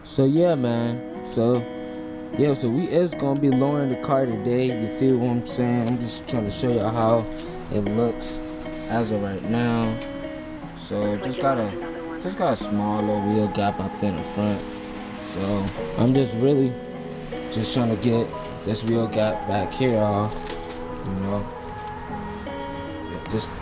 So yeah, man. So we is gonna be lowering the car today. You feel what I'm saying? I'm just trying to show you how it looks as of right now. So just got a small little wheel gap up there in the front. So I'm just trying to get this wheel gap back here off. You know,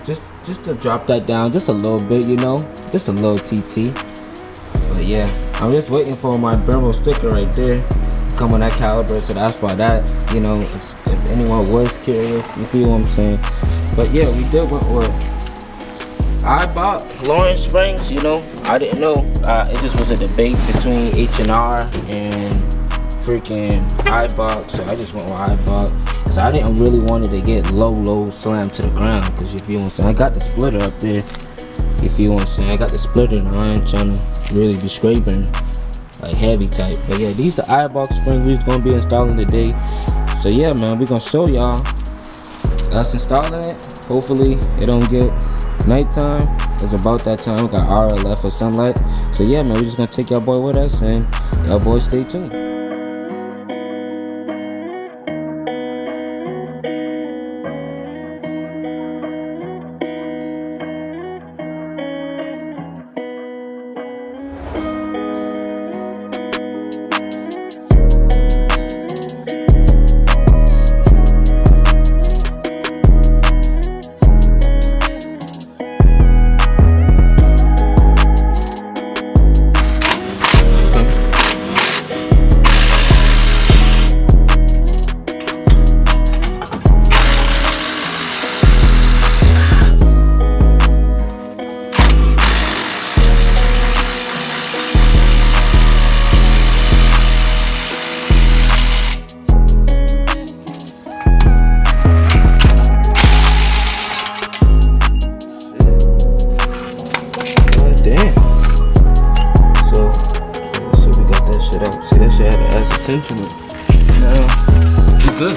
just to drop that down just a little bit. You know, just a little TT. But yeah, I'm just waiting for my Brembo sticker right there to come on that caliber, so that's why that, you know, if anyone was curious, you feel what I'm saying. But yeah, we did went with Eibach lowering springs. You know, I didn't know. It just was a debate between H&R and freaking Eibach, so I just went with Eibach. So I didn't really want it to get low slam to the ground, because you feel what I'm saying. I got the splitter up there. You feel what I'm saying? I got the splitter and I ain't trying to really be scraping like heavy type. But yeah, these the Eibach spring we're gonna be installing today. So yeah, man, we're gonna show y'all us installing it. Hopefully it don't get nighttime. It's about that time. We got an hour left of sunlight. So yeah, man, we're just gonna take y'all boy with us, and y'all boys stay tuned. Now, you good.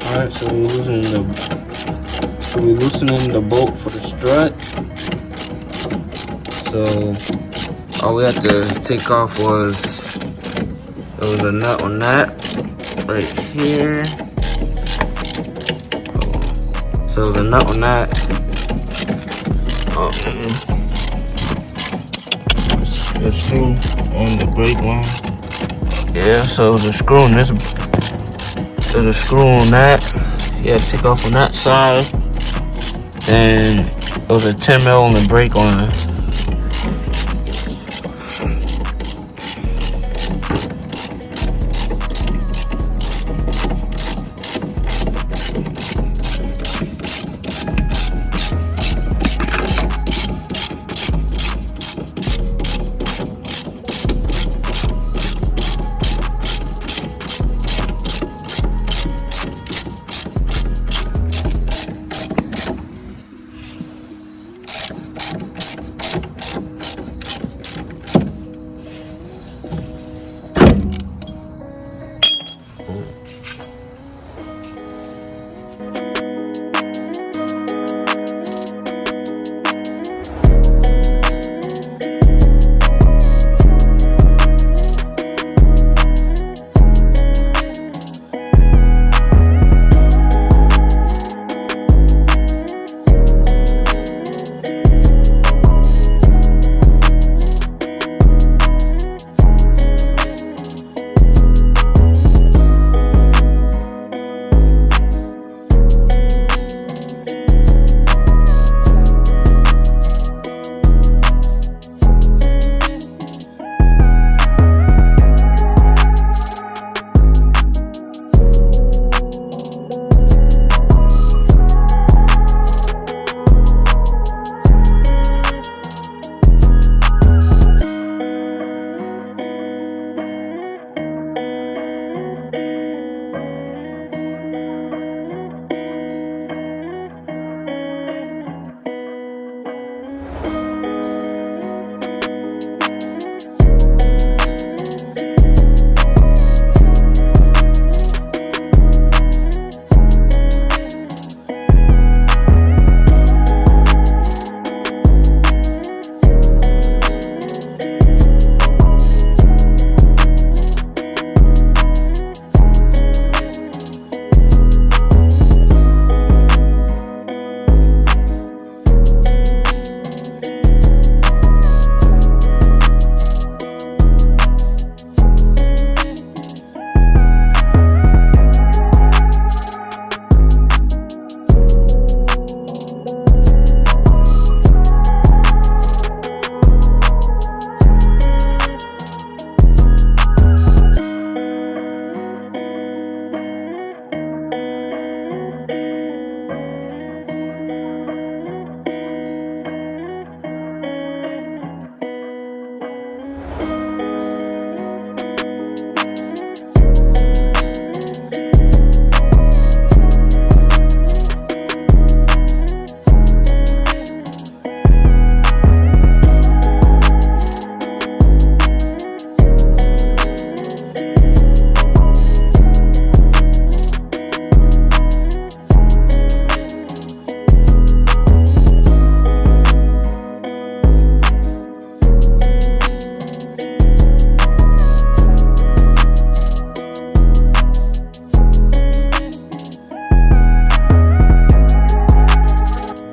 Alright, so we're loosening the bolt for the strut. So all we had to take off was a nut on that right here. So the nut on that. The screw on the brake line. Yeah, so there's a screw on this. There's a screw on that. yeah, take off on that side. Then it was a 10mm on the brake line.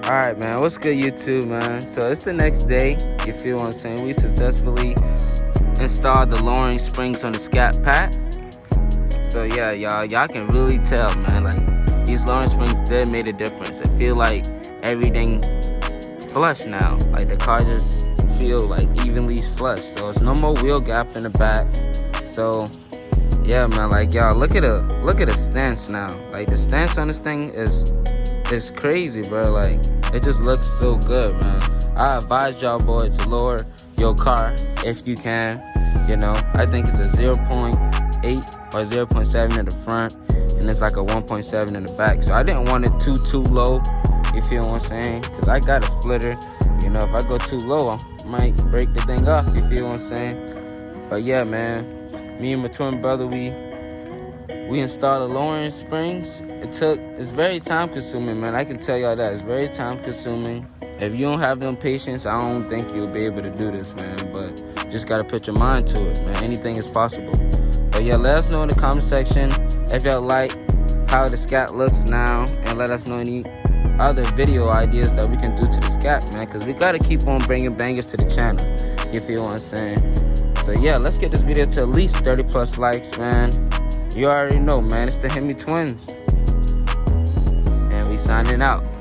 Alright, man, what's good, YouTube, man? So it's the next day, you feel what I'm saying? We successfully installed the lowering springs on the Scatpack. So yeah, y'all can really tell, man, like these lowering springs did made a difference. I feel like everything flush now. Like the car just feel like evenly flush. So it's no more wheel gap in the back. So yeah, man, like y'all look at the stance now. Like the stance on this thing is crazy, bro. Like it just looks so good, man. I advise y'all boy to lower your car if you can. You know, I think it's a 0.8 or 0.7 in the front, and it's like a 1.7 in the back. So I didn't want it too low, you feel what I'm saying? Because I got a splitter. You know, if I go too low, I might break the thing off, you feel what I'm saying? But yeah, man, me and my twin brother, we installed the lowering springs. It's very time consuming, man. I can tell y'all that. It's very time consuming. If you don't have them patience, I don't think you'll be able to do this, man. But just gotta put your mind to it, man. Anything is possible. But yeah, let us know in the comment section if y'all like how the Scat looks now, and let us know any other video ideas that we can do to the Scat, man, because we gotta keep on bringing bangers to the channel, you feel what I'm saying? So yeah, let's get this video to at least 30+ likes, man. You already know, man, it's the Hemi twins. we signing out.